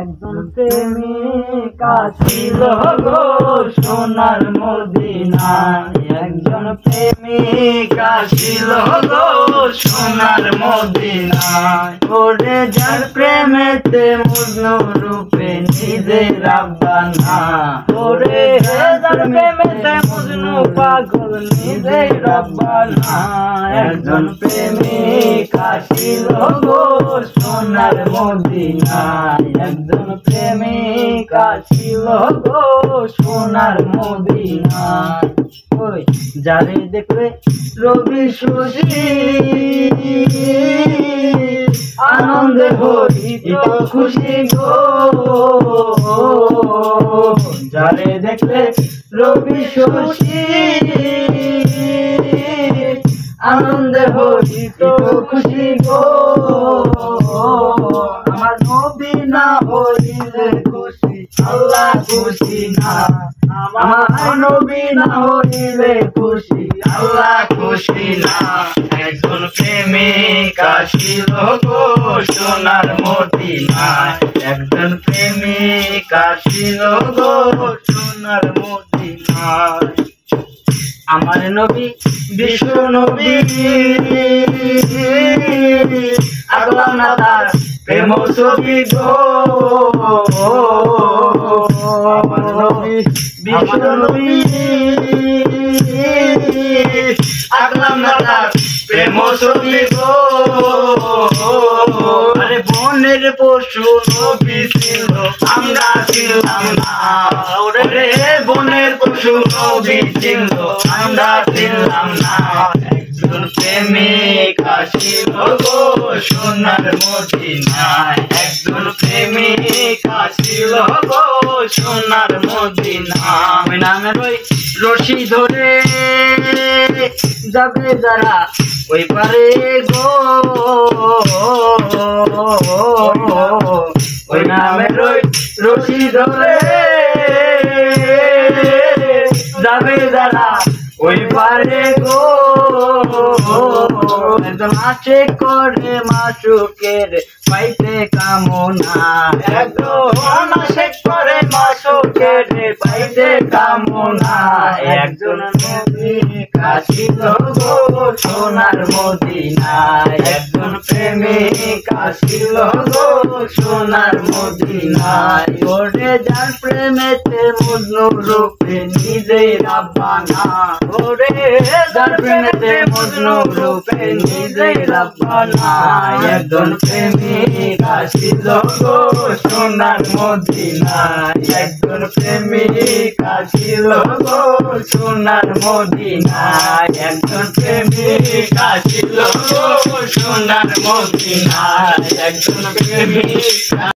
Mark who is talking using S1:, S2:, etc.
S1: একজন প্রেমিক আসিল গো সোনার মদিনায়। একজন প্রেমিক আসিল গো সোনার মদিনায়। ওরে যার প্রেমেতে মজনু রূপে নিজে রাব্বানা। ওরে যার প্রেমেতে মজনু পাগল নিজে রাব্বানা। একজন প্রেমিক আসিল গো সোনার মদিনায়। একজন প্রেমিক আসিল গো সোনার মদিনায়। ওই যারে দেখলে রবি শশী আনন্দে হইত খুশি গো। যারে দেখলে রবি শশী আনন্দে হইত খুশি গো। আমার নবী না হইলে খুশি আল্লাহ খুশি না। আমার নবী না হইলে খুশি আল্লাহ খুশি না। একজন প্রেমিক আসিল গো সোনার মদিনায়। একজন প্রেমিক আসিল গো সোনার মদিনায়। আমার নবী বিশ্ব নবী আগলাম না তার প্রেম ছবি গো। আমার নবী বিশ্ব নবী আগলাম না তার প্রেম ছবি গো। আরে বনের পশু নবী ছিল আমরা ছিলাম না। ওরে বনের পশু নবী ছিল আমরা ছিলাম না। একজন প্রেমিক আসিল গো সোনার মদিনায়। একজন প্রেমিক আসিল গো সোনার মদিনায়। নামের ওই রশি ধরে যাবে যারা ওই পারে গো। ওই নামের ওই রশি ধরে যাবে যারা ওই পারে গো। একজন আসে করে মাসুকের পাইতে কামনা। একজন আসে করে মাসুকের পাইতে কামনা। একজন প্রেমিক আসিল গো সোনার মদিনায়। একজন প্রেমিক আসিল গো সোনার মদিনায়। ওরে যার প্রেমেতে মজনু রূপে নিজেই রাব্বানা। ওরে যার প্রেমেতে মজনু রূপে নিজেই রাব্বানা। একজন প্রেমিক আসিল গো সোনার মদিনায়। একজন প্রেমিক আসিল গো সোনার মদিনায়। একজন প্রেমিক আসিল গো সোনার মদিনায়। একজন প্রেমিক